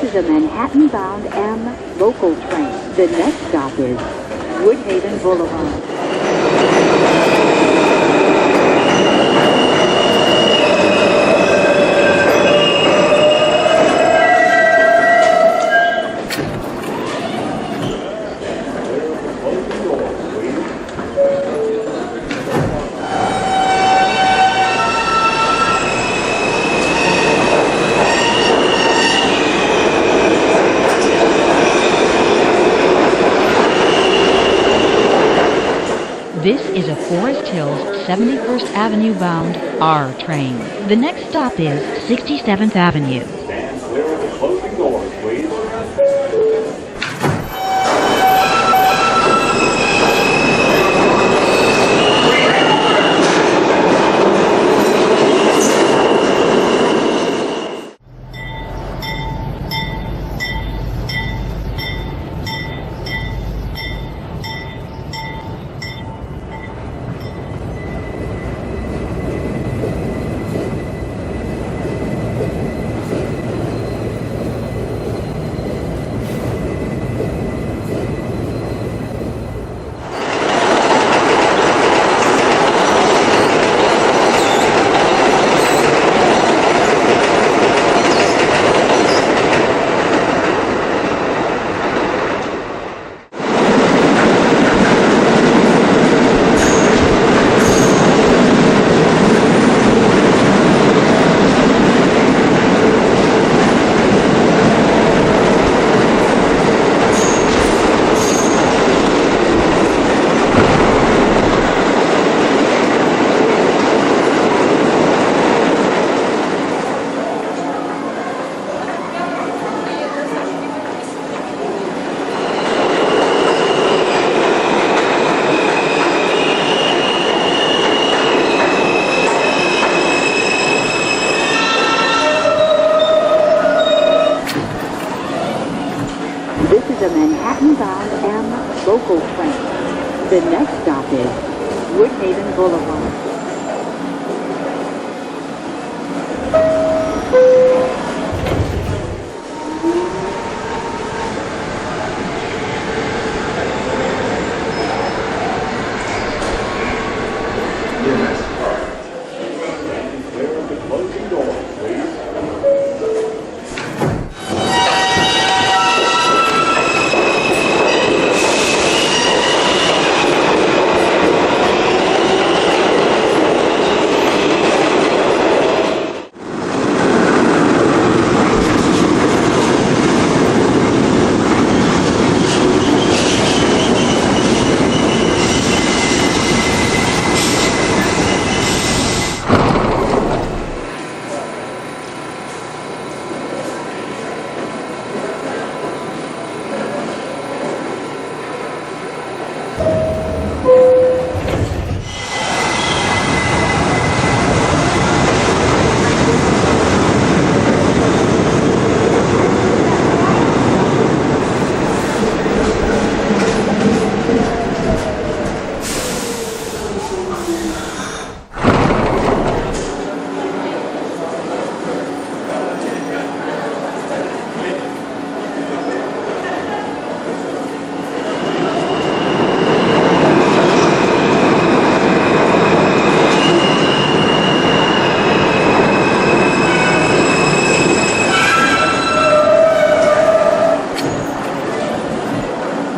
is a Manhattan-bound M local train. The next stop is Woodhaven Boulevard. This is a Forest Hills 71st Avenue bound R train. The next stop is 67th Avenue. Stand clear of the closing doors, please. This is a Manhattan-bound M local train. The next stop is Woodhaven Boulevard. Clear of the closing doors, please.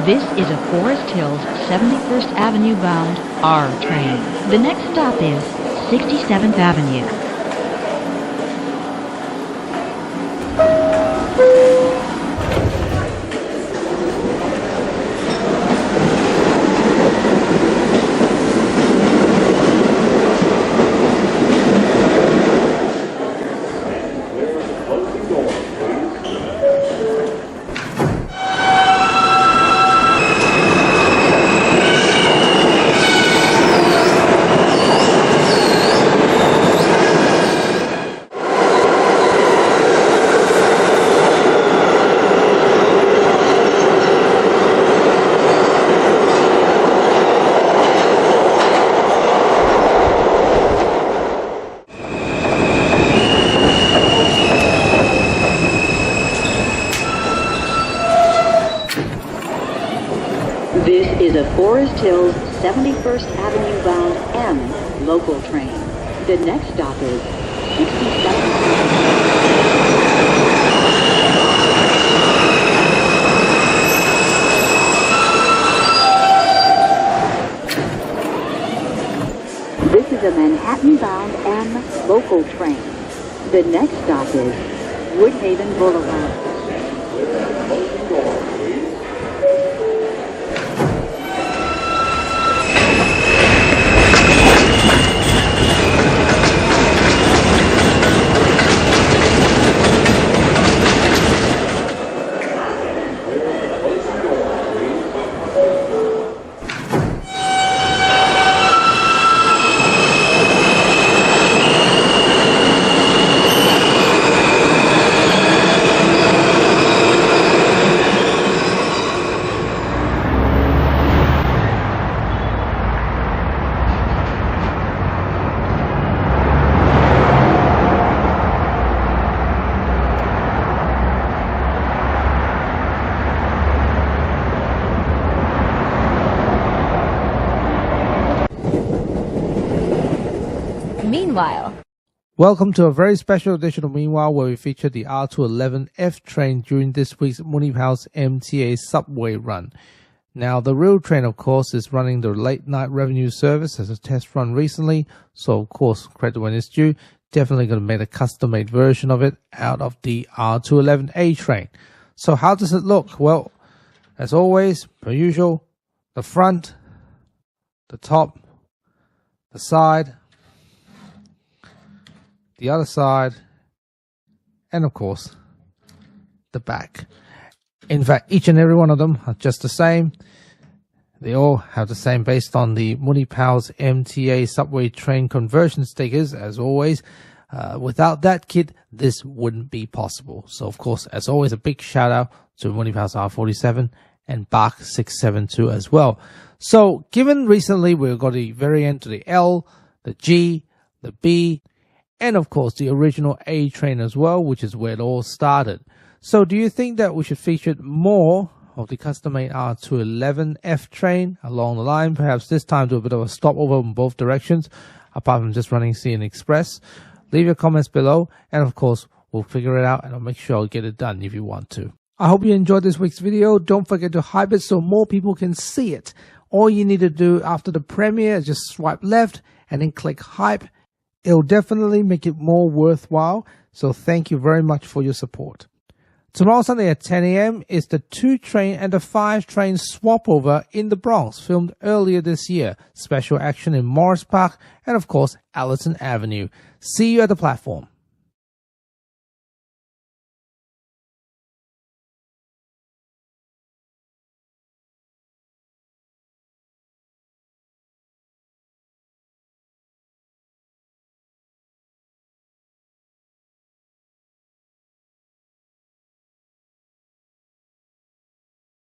This is a Forest Hills 71st Avenue bound R train. The next stop is 67th Avenue. Forest Hills 71st Avenue bound M local train. The next stop is 67th. This is a Manhattan-bound M local train. The next stop is Woodhaven Boulevard. Meanwhile, welcome to a very special edition of Meanwhile, where we feature the R211 F train during this week's Munipals MTA subway run. Now, the real train, of course, is running the late night revenue service as a test run recently, so of course, credit when it's due, definitely going to make a custom-made version of it out of the R211A train. So how does it look? Well, as always, per usual, the front, the top, the side, the other side, and of course, the back. In fact, each and every one of them are just the same. They all have the same based on the Munipals MTA subway train conversion stickers, as always. Without that kit, this wouldn't be possible. So, of course, as always, a big shout out to Munipals R47 and R672 as well. So, given recently we've got the variant to the L, the G, the B, and of course the original A train as well, which is where it all started. So do you think that we should feature more of the custom-made R211 F train along the line? Perhaps this time do a bit of a stopover in both directions, apart from just running CN Express? Leave your comments below, and of course we'll figure it out, and I'll make sure I'll get it done if you want to. I hope you enjoyed this week's video. Don't forget to hype it so more people can see it. All you need to do after the premiere is just swipe left and then click hype. It'll definitely make it more worthwhile, so thank you very much for your support. Tomorrow Sunday at 10 a.m. is the 2 train and the 5 train swap over in the Bronx, filmed earlier this year. Special action in Morris Park and of course Allerton Avenue. See you at the platform.